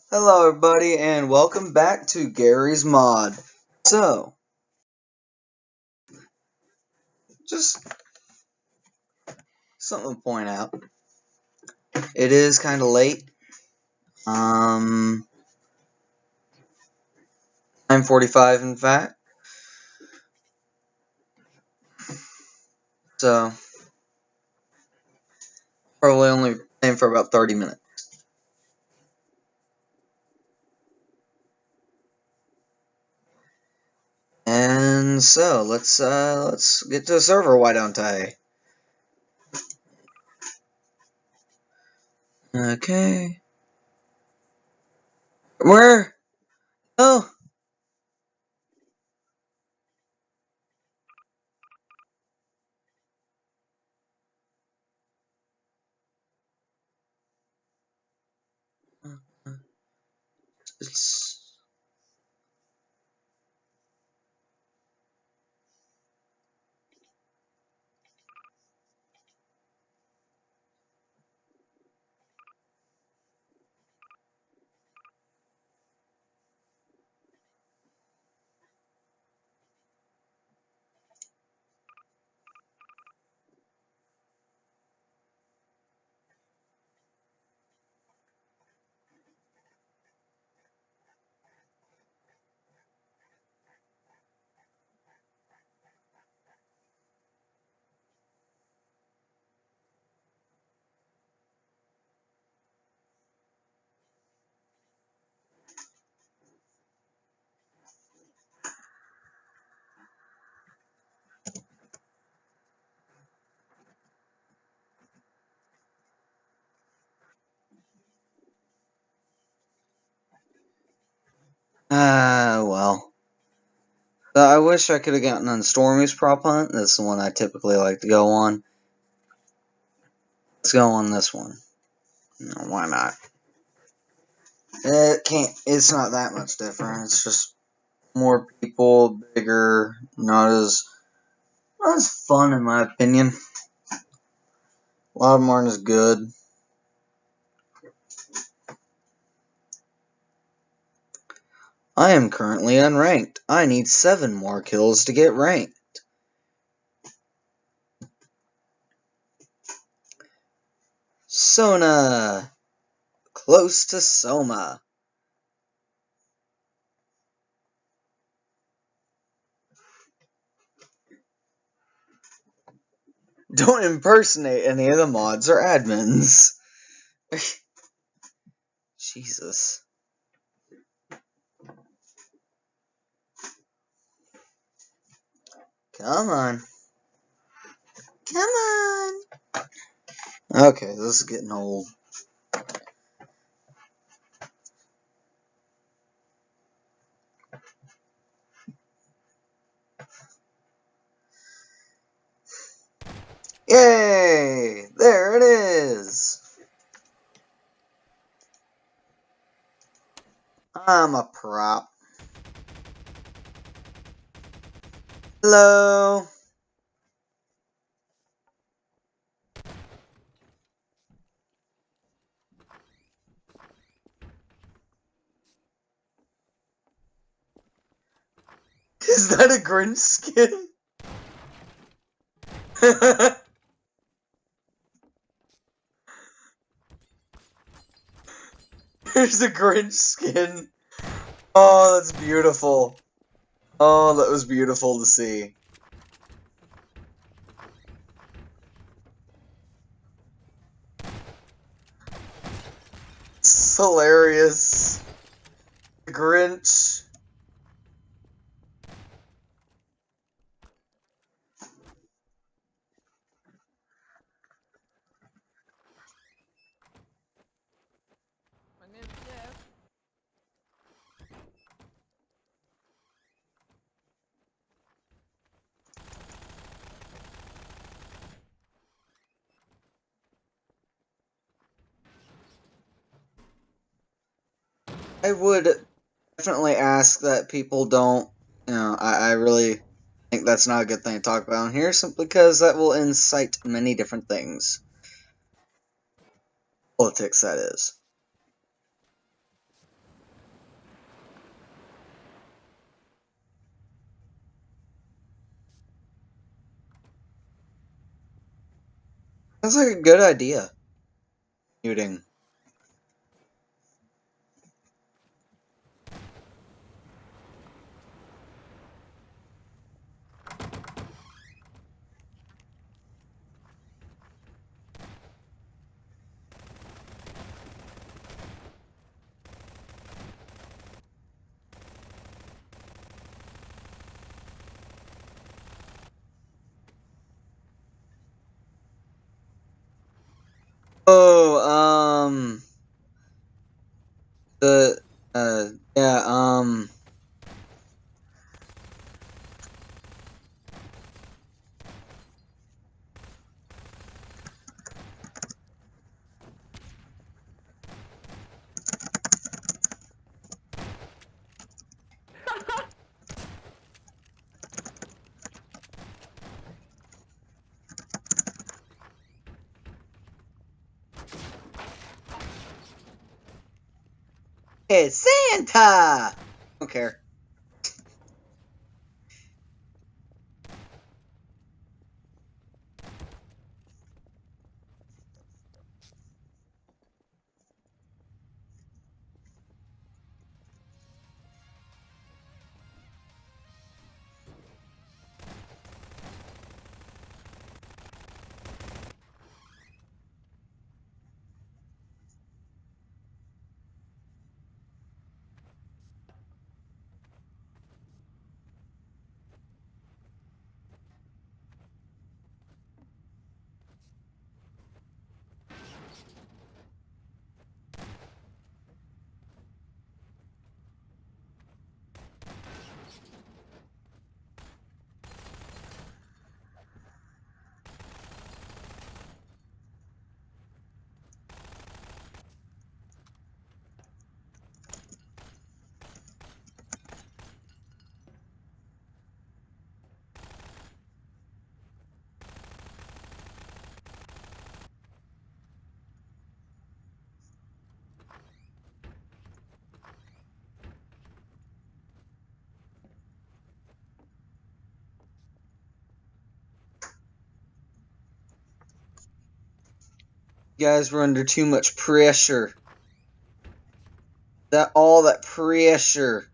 Hello everybody and welcome back to Gary's Mod. So, just something to point out. It is kind of late. 9:45 in fact. So, probably only playing for about 30 minutes. And so, let's get to the server, why don't I? Okay. Where? Oh. It's well. I wish I could have gotten on Stormy's prop hunt. That's the one I typically like to go on. Let's go on this one. No, why not? It's not that much different. It's just more people, bigger, not as fun in my opinion. A lot of them aren't as good. I am currently unranked. I need 7 more kills to get ranked. Sona. Close to Soma. Don't impersonate any of the mods or admins. Jesus. Come on. Come on. Okay, this is getting old. Yay! There it is! I'm a prop. Hello! Is that a Grinch skin? There's a Grinch skin. Oh, that's beautiful. Oh, that was beautiful to see. It's hilarious. The Grinch. I would definitely ask that people don't, I really think that's not a good thing to talk about on here, simply because that will incite many different things. Politics, that is. Sounds like a good idea. Muting. Oh, the, yeah, it's Santa! Don't care. You guys were under too much pressure. All that pressure.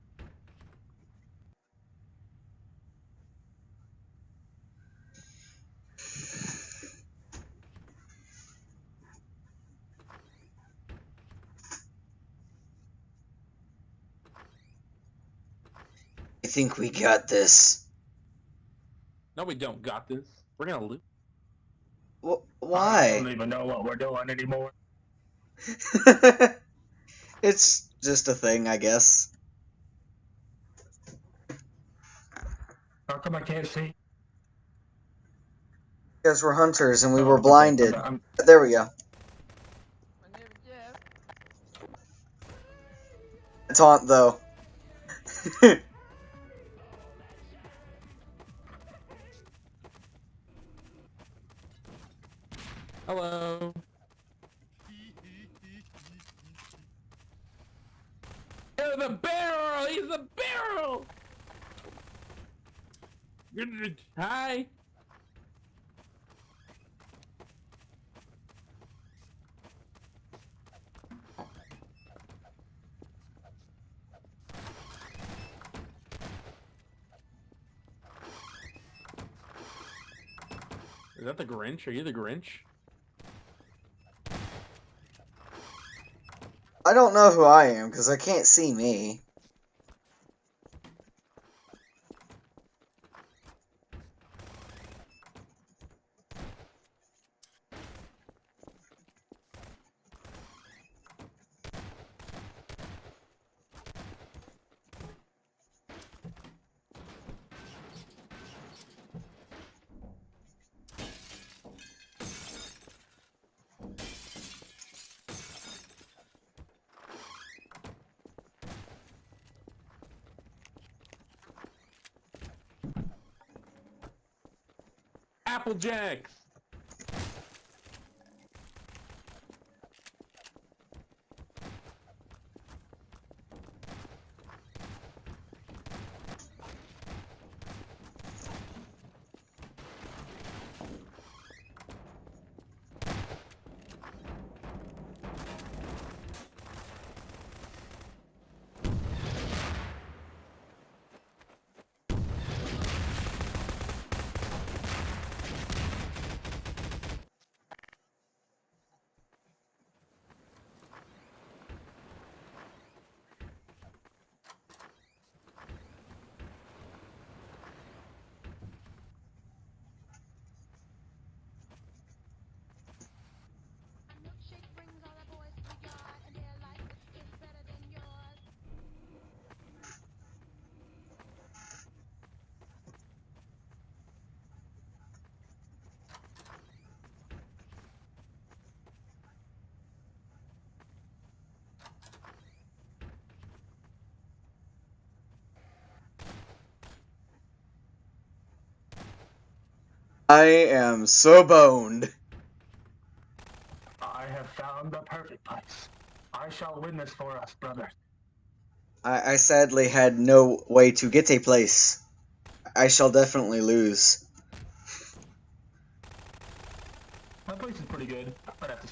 I think we got this. No, we don't got this. We're gonna lose. I Why? don't even know what we're doing anymore. It's just a thing, I guess. How come I can't see? You guys were hunters and we Oh, were okay. blinded. I'm- There we go. My name is Jeff. Taunt, though. Hello. You're the barrel. He's the barrel. Hi. Is that the Grinch? Are you the Grinch? I don't know who I am because I can't see me. Apple Jacks. I am so boned. I have found the perfect place. I shall win this for us, brother. I sadly had no way to get a place. I shall definitely lose. My place is pretty good. I'd have to.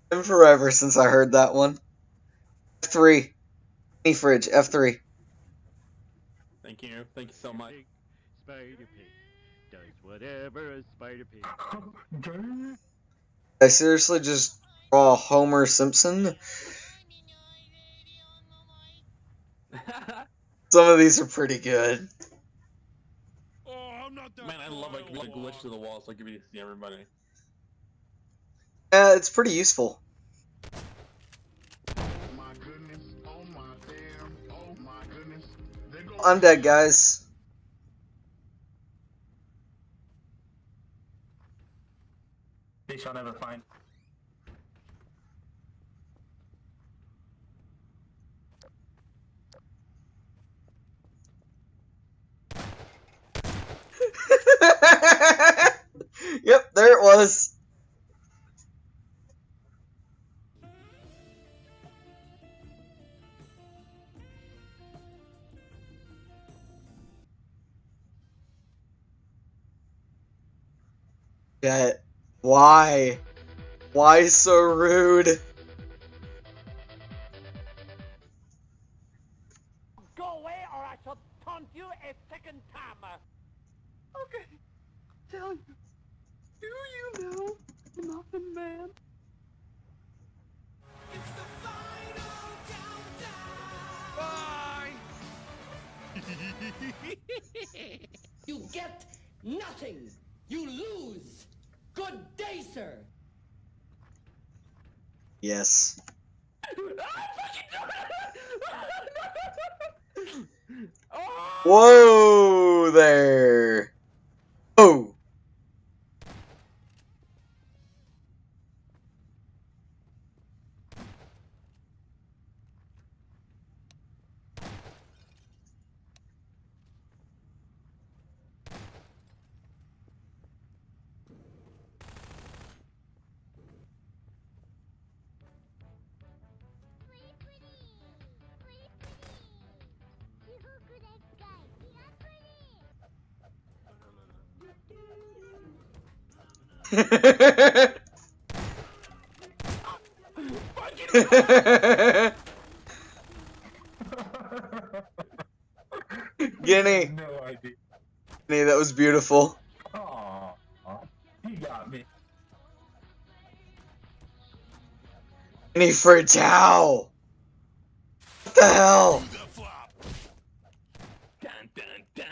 Been forever since I heard that one. F3. Mini fridge, F3. Thank you so much. Spider Pig does whatever a spider pig. I seriously just draw Homer Simpson? Some of these are pretty good. Man, I love like really glitch to the wall so I can see everybody. Yeah, it's pretty useful. I'm dead, guys. They shall never find. Yep, there it was. Yeah, why? Why so rude? Go away or I shall taunt you a second time. Okay. Tell you. Do you know the Muffin Man? You get nothing. You lose. Good day, sir. Yes. Whoa there. Oh. Guinea. No idea. Guinea, that was beautiful. Aw, you got me. Guinea for a towel. What the hell? Dun, dun, dun.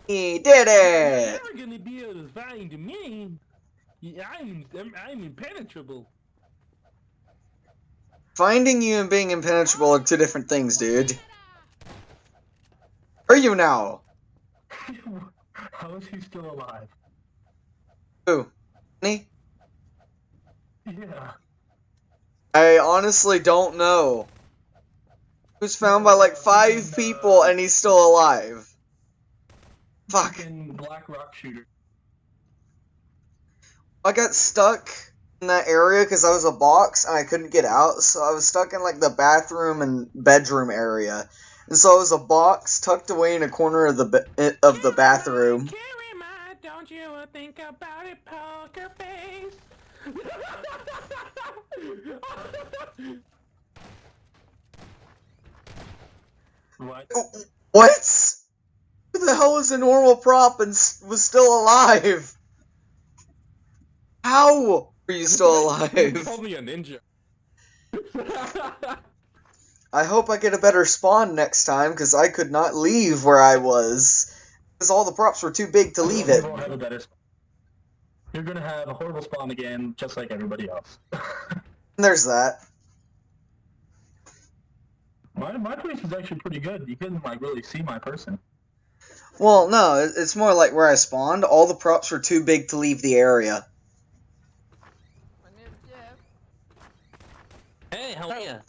He did You're it. never gonna be able to find me. I'm impenetrable. Finding you and being impenetrable are two different things, dude. Are you now? How is he still alive? Who? Guinea? Yeah. I honestly don't know. He was found by like 5 people and he's still alive. Fuck. Fucking Black Rock Shooter. I got stuck in that area because I was a box and I couldn't get out, so I was stuck in like the bathroom and bedroom area. And so I was a box tucked away in a corner of the bathroom. Carry my, don't you think about it, poker face. What? What? Who the hell was a normal prop and was still alive? How are you still You alive? called me a ninja. I hope I get a better spawn next time, because I could not leave where I was. Because all the props were too big to leave it. You won't have a better spawn. You're gonna have a horrible spawn again, just like everybody else. There's that. My place is actually pretty good. You couldn't like really see my person. Well, no, it's more like where I spawned. All the props were too big to leave the area. My name's Jeff. Hey, how are you?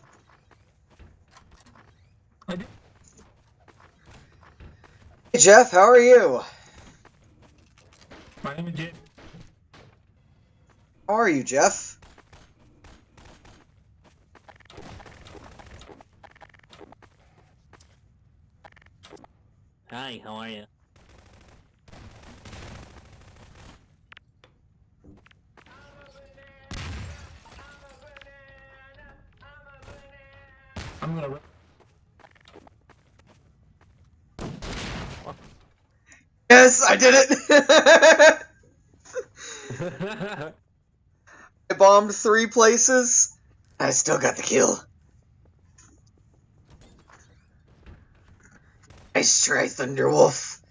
Hey Jeff, how are you? My name is Jim. How are you, Jeff? Hi, how are you? I'm gonna. Yes, I did it! I bombed 3 places. I still got the kill. Nice try, Thunderwolf.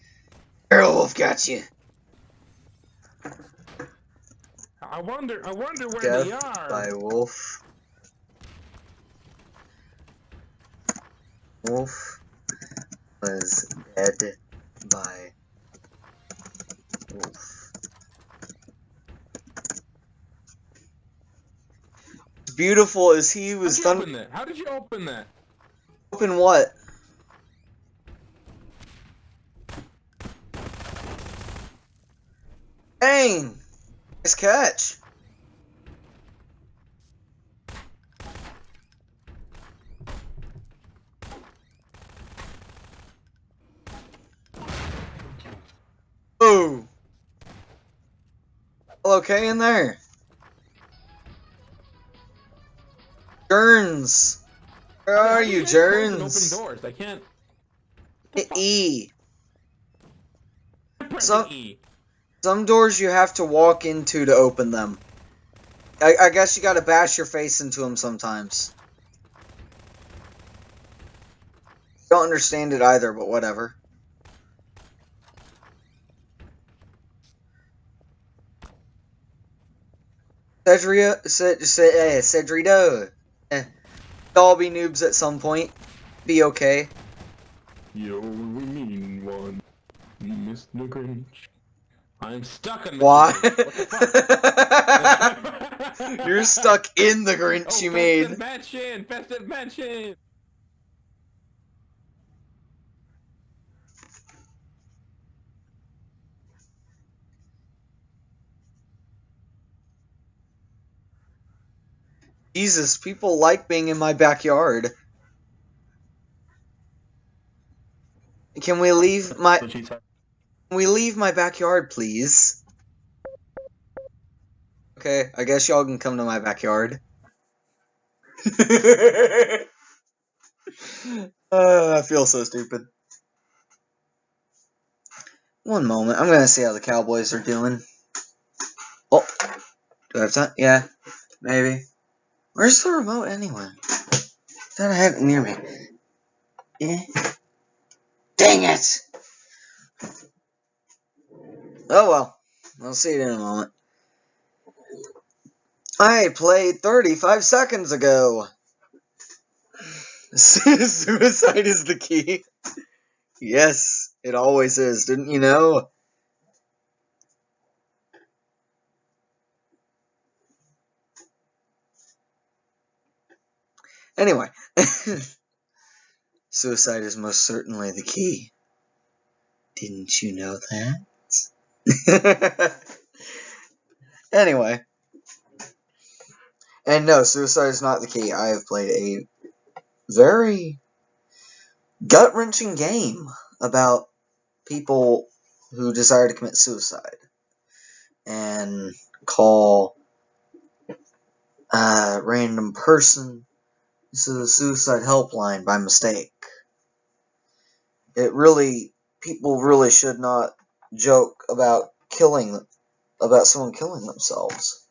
Arrowwolf got you. I wonder where they Death are. by Wolf. Wolf was dead by Wolf. Beautiful as he was How'd you open that? How did you open that? Open what? Dang! Nice catch. Oh! All okay in there? Jerns! Where How are do you, guys close and open Jerns? doors? I can't. Hit E. Pressing Some E. some doors you have to walk into to open them. I guess you gotta bash your face into them sometimes. Don't understand it either, but whatever. Cedrido. All be noobs at some point. Be okay. You mean one, Mr. Grinch. I'm stuck on Mr. Why? Grinch. What the fuck? You're stuck in the Grinch Oh, you Festive made. Mansion! Festive Mansion! Jesus, people like being in my backyard. Can we leave my So she's. Can we leave my backyard, please? Okay, I guess y'all can come to my backyard. I feel so stupid. One moment, I'm gonna see how the Cowboys are doing. Oh, do I have time? Yeah, maybe. Where's the remote anyway? Thought I had it near me. Eh? Dang it! Oh well, I'll see it in a moment. I played 35 seconds ago. Suicide is the key. Yes, it always is, didn't you know? Anyway, suicide is most certainly the key. Didn't you know that? Anyway. And no, suicide is not the key. I have played a very gut-wrenching game about people who desire to commit suicide and call a random person to the suicide helpline by mistake. People really should not joke about someone killing themselves.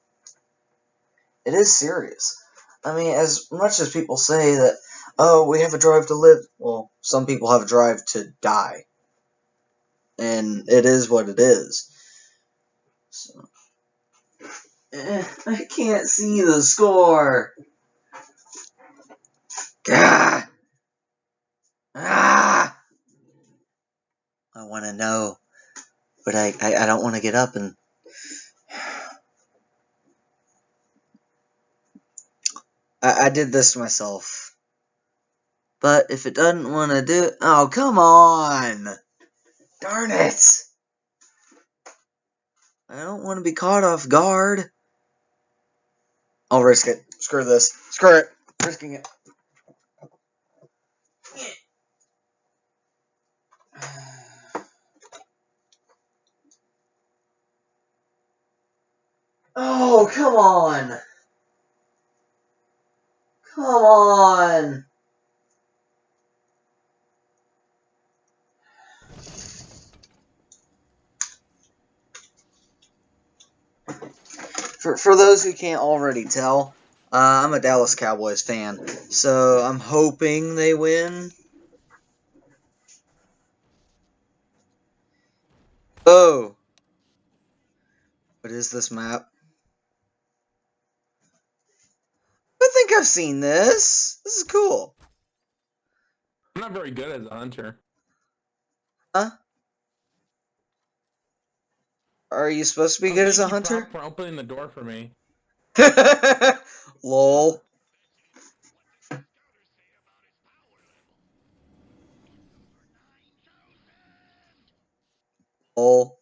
It is serious. I mean, as much as people say that, oh, we have a drive to live, well, some people have a drive to die. And it is what it is. So, I can't see the score. Gah! Ah! I want to know, but I don't want to get up and. I did this to myself. But if it doesn't want to do it, oh come on! Darn it! I don't want to be caught off guard. I'll risk it. Screw this. Screw it. Risking it. Oh, come on! Come on! For those who can't already tell, I'm a Dallas Cowboys fan, so I'm hoping they win. Oh! What is this map? I think I've seen this. This is cool. I'm not very good as a hunter. Huh? Are you supposed to be good as a Thank you, hunter? Prop, for opening the door for me. Lol. Lol.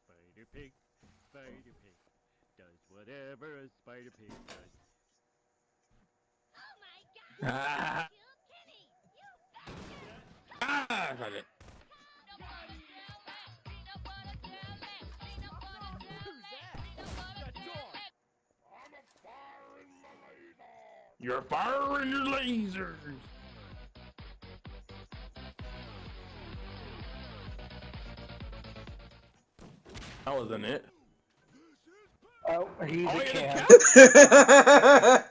Spider Pig, Spider Pig, does whatever a Spider Pig does. Ah! Ah! I got it. You're firing your lasers! That wasn't it. Oh, he's Oh, a yeah, the cat. couch!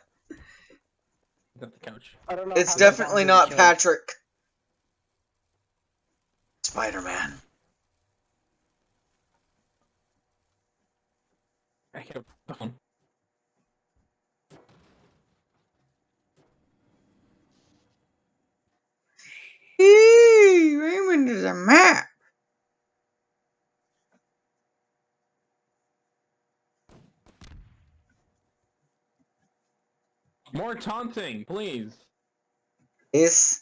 Not the couch. I don't know. It's how definitely you not killed. Patrick. Spider-Man. I kept phone. Eee, Raymond is a map. More taunting, please. Is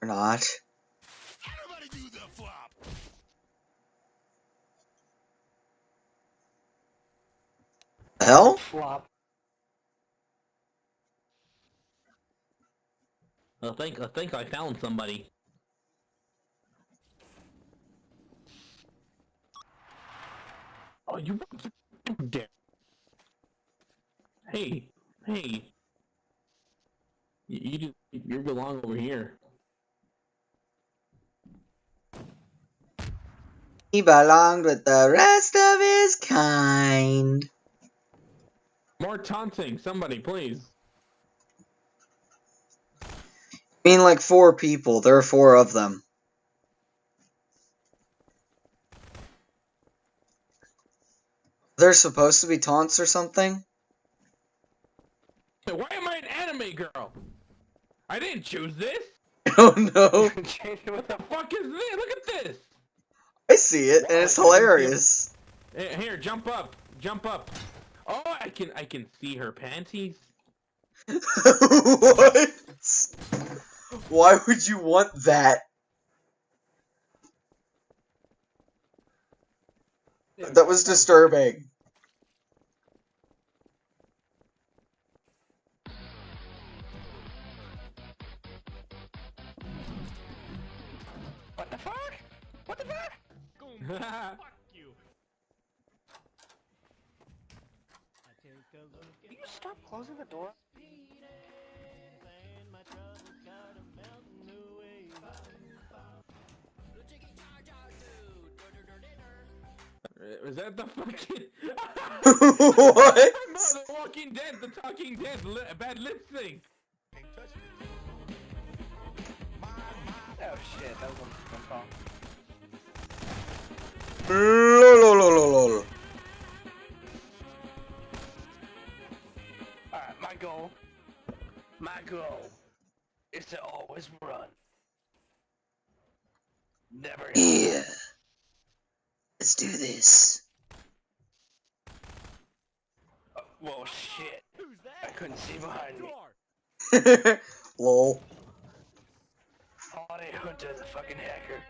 or not? Everybody do the flop. The hell? Flop. I think I found somebody. Oh, you damn. Hey, hey. You belong over here. He belonged with the rest of his kind. More taunting, somebody, please. I mean, like 4 people. There are 4 of them. They're supposed to be taunts or something? Hey, why am I an anime girl? I didn't choose this. Oh no. What the fuck is this? Look at this. I see it, and it's hilarious. Here, jump up, jump up. Oh, I can see her panties. What? Why would you want that? That was disturbing. What the fuck? What the fuck? Fuck you. Can you stop closing the door? Is that the fucking... What? No, the Walking Dead, the Talking Dead, bad lip sync. Oh shit, that was one song. Lol. Alright, my goal is to always run. Never Yeah. Let's do this. Whoa, shit. Who's I that? couldn't see behind me. Door. Lol. Holiday Hunter, the fucking hacker.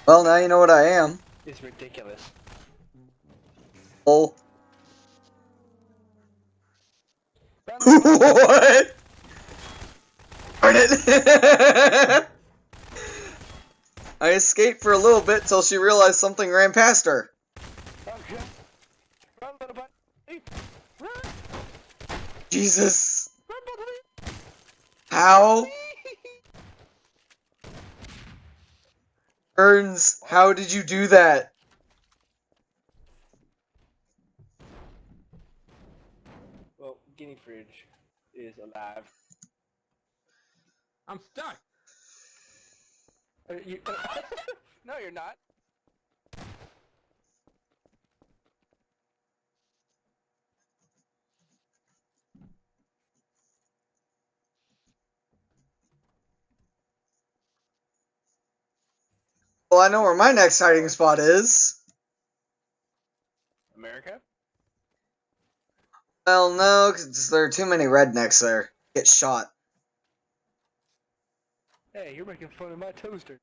Well, now you know what I am. It's ridiculous. Lol. What? Darn it. I escaped for a little bit till she realized something ran past her. Okay. Run, little buddy. Run. Jesus. Run, buddy. How? Burns, how did you do that? Well, Guinea Fridge is alive. I'm stuck. No, you're not. Well, I know where my next hiding spot is. America? Well, no, because there are too many rednecks there. Get shot. Hey, you're making fun of my toaster.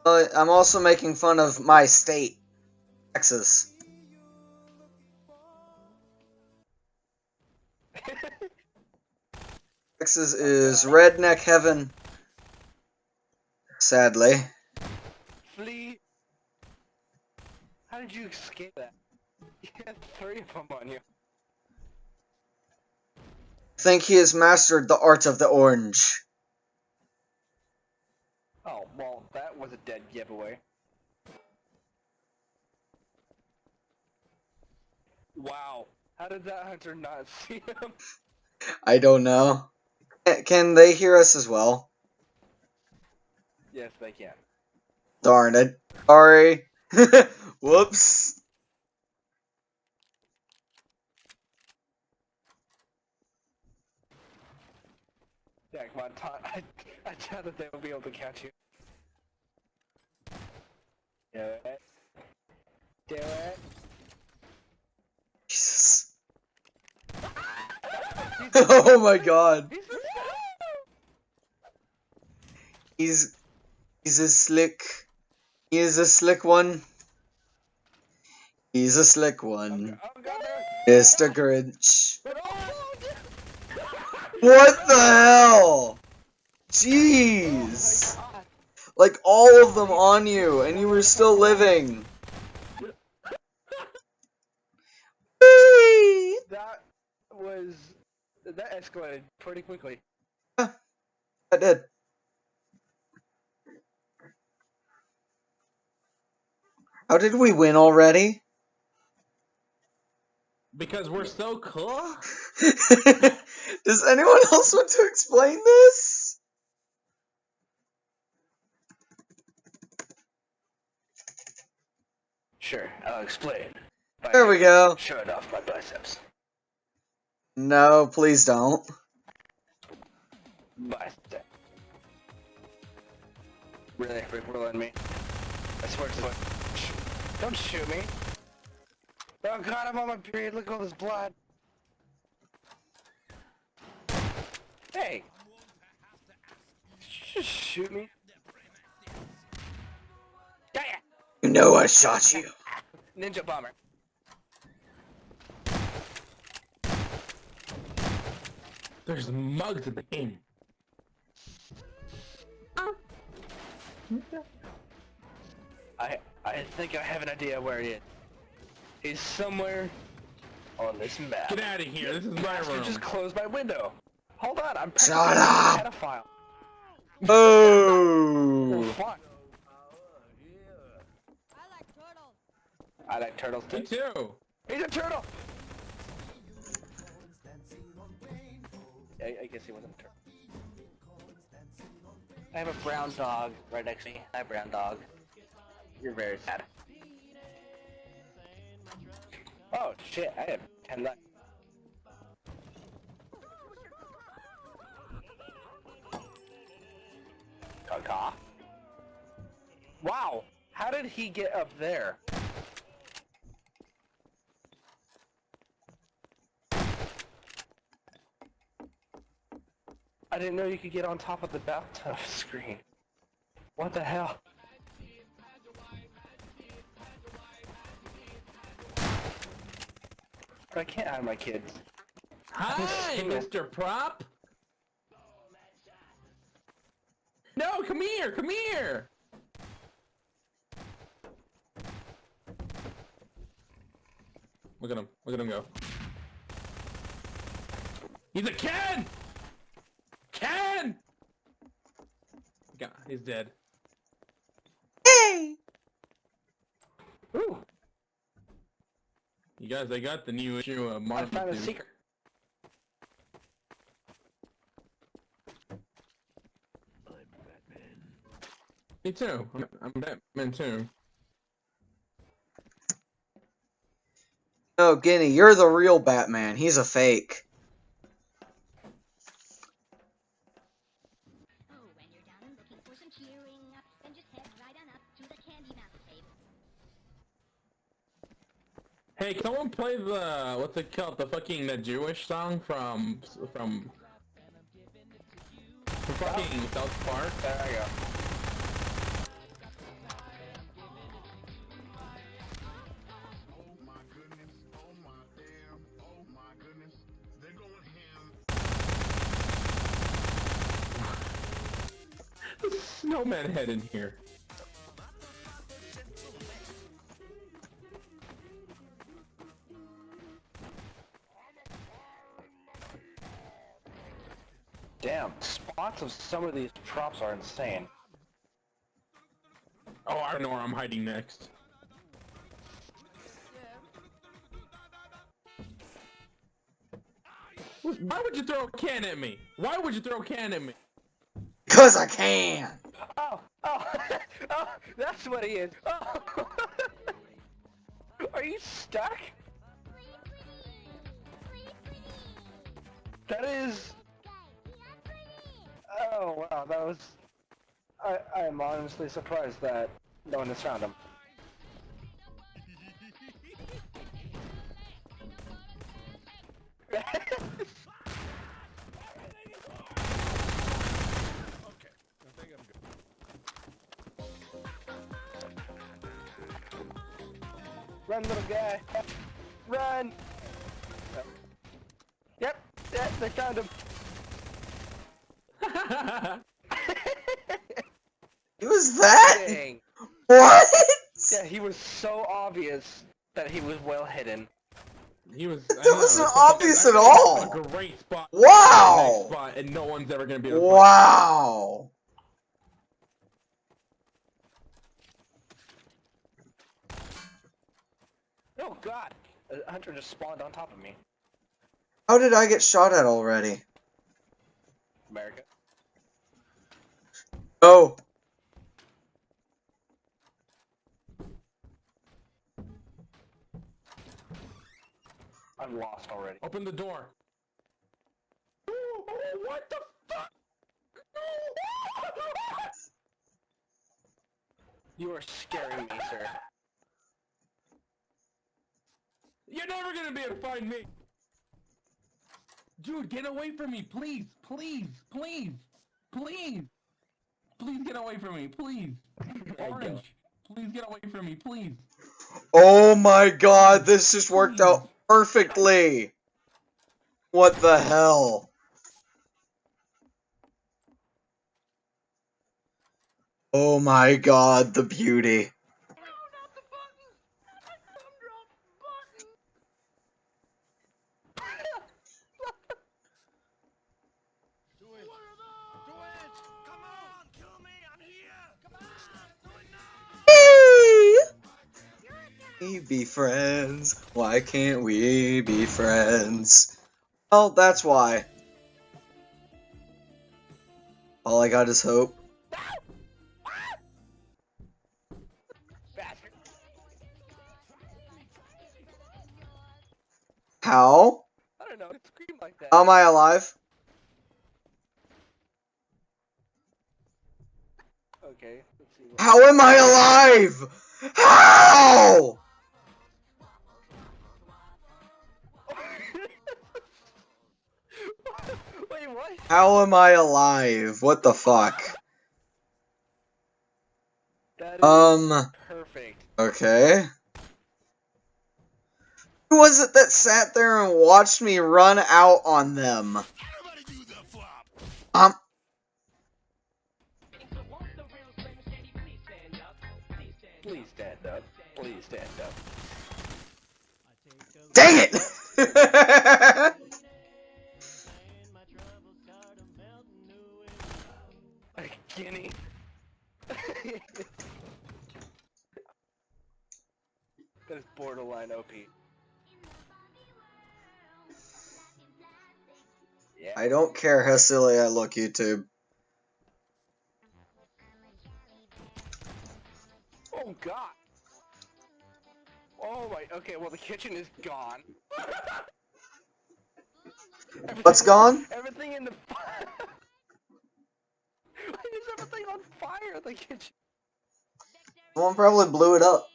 I'm also making fun of my state, Texas. Texas is redneck heaven. Sadly. Flea. How did you escape that? You had 3 of them on you. I think he has mastered the art of the orange. Oh, well, that was a dead giveaway. Wow. How did that hunter not see him? I don't know. Can they hear us as well? Yes, they can. Darn it. Sorry. Whoops. Yeah, come on, I doubt that they will be able to catch you. Do it. Do it. Jesus. Oh my god. He's a slick. He is a slick one. He's a slick one. Oh, God, Mr. Grinch. What the hell? Jeez. Like all of them on you, and you were still living. Whee! That escalated pretty quickly. I did. How did we win already? Because we're so cool? Does anyone else want to explain this? Sure, I'll explain. There we go. Showing off my biceps. No, please don't. Bicep. Really, Rick rolling me. I swear to God. Don't shoot me. Oh God, I'm on my period. Look at all this blood. Hey. Just shoot me. Yeah. You know I shot you. Ninja bomber. There's mugs in the game. I think I have an idea where he is. He's somewhere on this map. Get out of here. This is my Master room. just closed my window. Hold on, I'm Shut up. a pedophile. Oh. Fuck. I like turtles Me too. too. He's a turtle! I guess he wasn't a turtle. I have a brown dog right next to me. Hi, brown dog. You're very sad. Oh shit, I have 10 left. Caw. Wow, how did he get up there? I didn't know you could get on top of the bathtub screen. What the hell? But I can't have my kids. Hi, Mr. Prop. No, come here, come here. Look at him go. He's a Ken! Ken! God, he's dead. Hey. Ooh, You guys, I got the new issue of I Marvel. found a secret. Me too. I'm Batman too. No, Guinea, you're the real Batman. He's a fake. Oh, when you're down and looking for some cheering up, then just head right on up to the Candy Mouse table. Hey, can someone play the what's it called? The fucking the Jewish song from fucking South Park. There I go. Snowman head in here. Damn, spots of some of these props are insane. Oh, I don't know where I'm hiding next. Why would you throw a can at me? Why would you throw a can at me? Cause I can. Oh, oh, that's what he is. Oh. Are you stuck? That is... Oh, wow, that was... I am honestly surprised that no one has found him. Run, little guy. Run! Yep, they found him. Who was that? Dang. What? Yeah, he was so obvious that he was well hidden. He was. That wasn't obvious I at found all. A great spot. Wow. Next spot, and no one's ever gonna be able to. Wow. Oh god! A hunter just spawned on top of me. How did I get shot at already? America. Oh. I'm lost already. Open the door. Oh, what the fuck? You are scaring me, sir. You're never gonna be able to find me. Dude, get away from me, please, please, please, please. Please get away from me, please. Orange, please get away from me, please. Oh my god, this just worked out perfectly. What the hell? Oh my god, the beauty. Do it! Do it! Come on! we be friends? Why can't we be friends? Well, that's why. All I got is hope. Bastard. How? I don't know. It screamed like that. How am I alive? Okay. Let's see. What... How am I alive? How? Wait, what? How am I alive? What the fuck? That is perfect. Okay. Who was it that sat there and watched me run out on them? Everybody do the flop. Please stand up. Please stand up. Dang it! Guinea. That is borderline OP. Yeah. I don't care how silly I look, YouTube. Oh god. Oh my. Okay. Well, the kitchen is gone. What's gone? Everything in the fire. Why is everything on fire in the kitchen? Someone probably blew it up.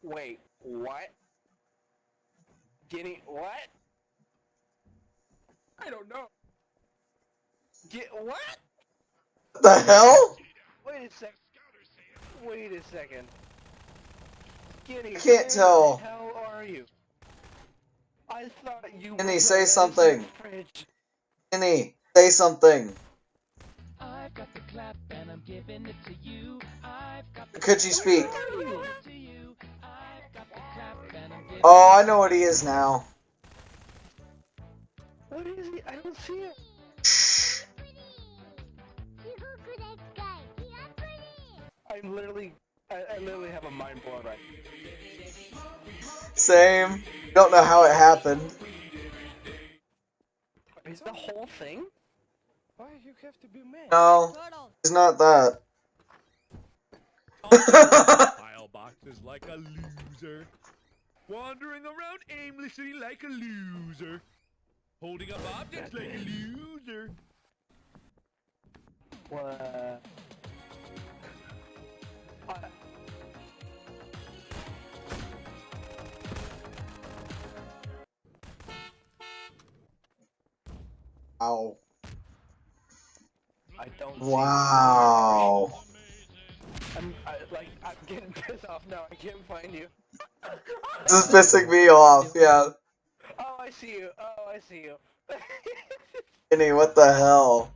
Wait, what? Guinea, what? I don't know. What? What the hell? Wait a sec. Wait a second. Guinea, I can't tell. Where the hell are you? I thought you Guinea, were say the something. fridge. Kenny, say something. I've got the clap and I'm giving it to you. I've got the Could you speak? to you. I've got the clap and I'm giving Oh, I know what he is now. What is he? I don't see it. Shh. I'm literally, I literally have a mind blown right. Same. Don't know how it happened. Is the whole thing? Why you have to be mad? No, it's not that. Pile boxes like a loser. Wandering around aimlessly like a loser. Holding up objects like a loser. What? Ow. I don't Wow. see I'm getting pissed off now. I can't find you. This is pissing me off, yeah. Oh, I see you. Oh, I see you. Kenny, what the hell?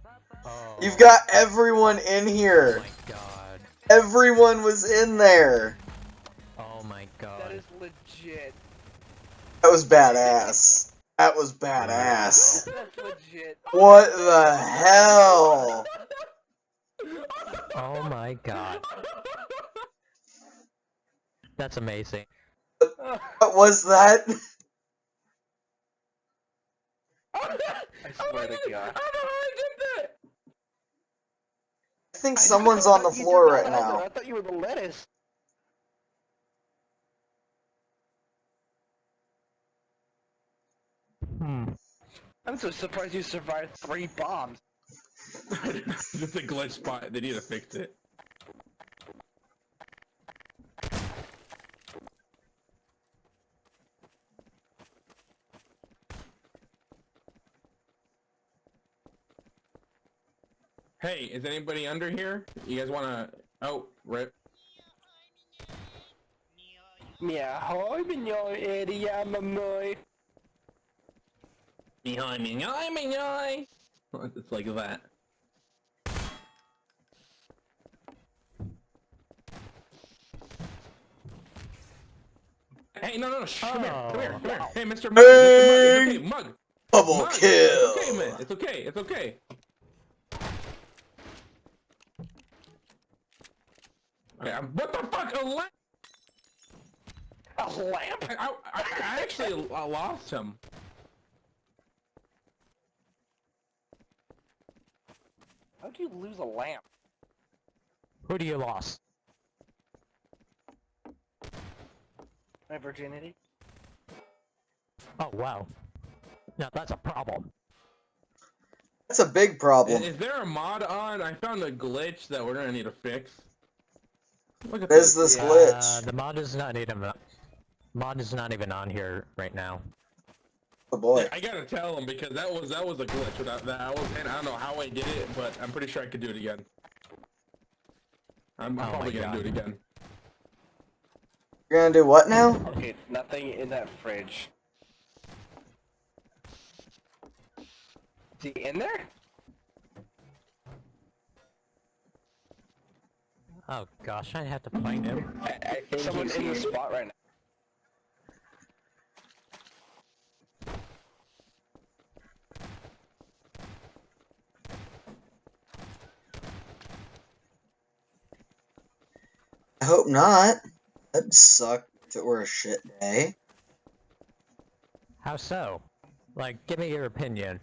Oh, You've got everyone in here. my god. Everyone was in there. Oh my god. That is legit. That was badass. That was badass. That's legit. What the hell? Oh my god. That's amazing. What was that? I swear to God. I don't know how I did that. I think someone's on the floor right now. I thought you were the lettuce. I'm so surprised you survived 3 bombs. Just a glitch spot. They need to fix it. Hey, is anybody under here? You guys wanna... Oh, rip. Yeah, hi, minyo area, mamoy. Mihai. It's like that. Hey, no, shh, come here. Oh. Hey, Mr. Mug, it's okay, Bang! Mug. Double Mug, kill. it's okay, man. It's okay. Okay, what the fuck? A lamp? A lamp? I actually lost him. How'd you lose a lamp? Who do you lost? My virginity? Oh, wow. Now that's a problem. That's a big problem. Is there a mod on? I found a glitch that we're gonna need to fix. Look at There's this. this glitch. The mod is not even on here right now. Oh boy. I gotta tell him because that was a glitch. Without that, I don't know how I did it, but I'm pretty sure I could do it again. I'm Oh probably my gonna do God. it again. You're gonna do what now? Okay, nothing in that fridge. Is he in there? Oh gosh, I have to find him. I think someone's in the spot right now. I hope not. That'd suck if it were a shit day. How so? Like, give me your opinion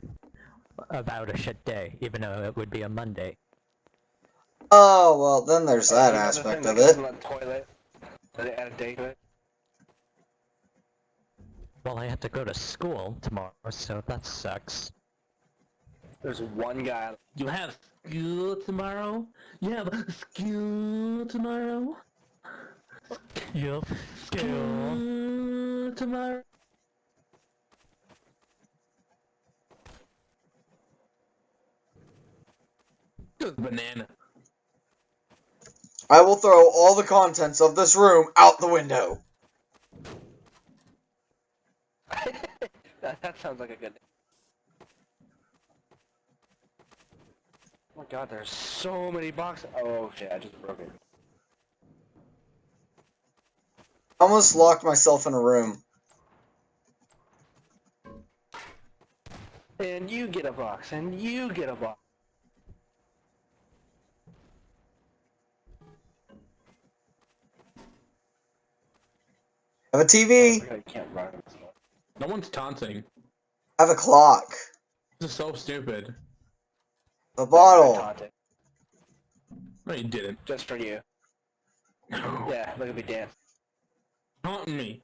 about a shit day, even though it would be a Monday. Oh, well, then there's that You know the aspect thing of that goes it. in the toilet? Did they add a date to it? Well, I have to go to school tomorrow, so that sucks. There's one guy. You have school tomorrow? You have school tomorrow? Yup, school. Tomorrow? Just banana. I will throw all the contents of this room out the window. That sounds like a good. Oh my god, there's so many boxes. Oh shit, I just broke it. I almost locked myself in a room. And you get a box, and you get a box. I have a TV. I can't run. No one's taunting. I have a clock. This is so stupid. A bottle. Taunted. No, you didn't. Just for you. Yeah, look at me dance. Taunting me.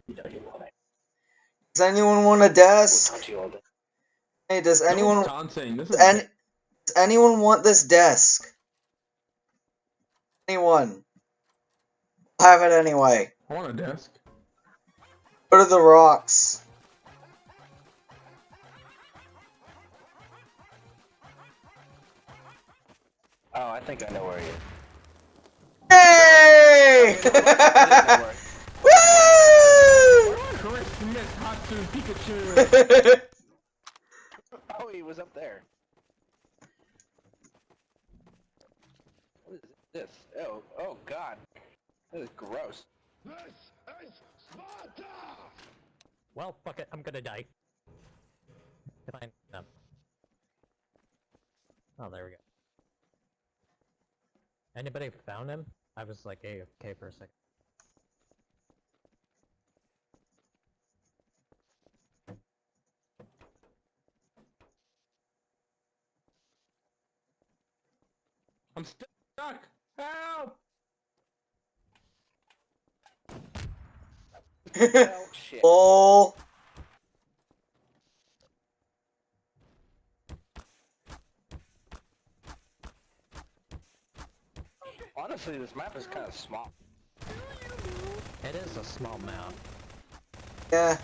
You know you want it. Does anyone want a We'll desk? taunt you all day. Hey, does No anyone one's taunting. This is does anyone want this desk? Anyone? I'll have it anyway. I want a desk. Go to the rocks. Oh, I think I know where he is. Hey! Woo! Christmas Hatsu Pikachu! Oh, he was up there. What is this? Oh god. This is gross. This is Sparta! Well, fuck it, I'm gonna die. Fine. No. Oh, there we go. Anybody found him? I was like AFK for a second. I'm stuck! Help! Oh shit. Oh. Honestly, this map is kind of small. It is a small map. Yeah.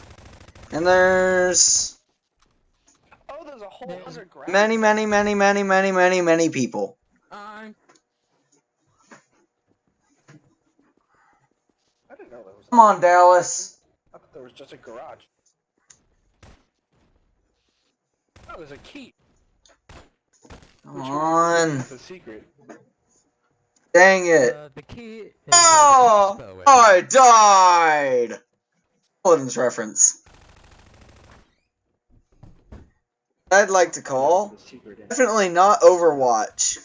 And there's Oh, there's a whole other ground. many people. I didn't know there was. Come on, Dallas. I thought there was just a garage. Oh, there's a key. Come on. It's a secret. Dang it. The key is Oh! the crossbow. I died! Paladin's reference. I'd like to call. Definitely not Overwatch.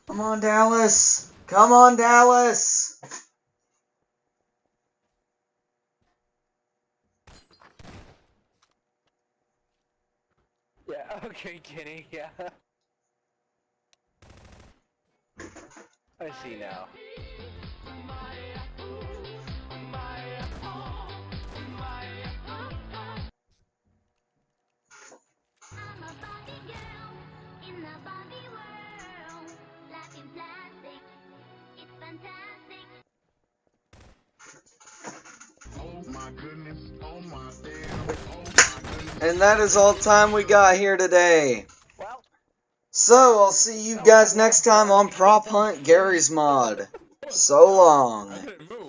Come on, Dallas. Come on, Dallas. Yeah, okay, Kenny, yeah. I see now. I'm a Barbie girl in the Barbie world. Life in plastic, it's fantastic. Oh my goodness. Oh my damn. Oh my goodness. And that is all the time we got here today. Well, So, I'll see you guys next time on Prop Hunt Gary's Mod. So long. I didn't move.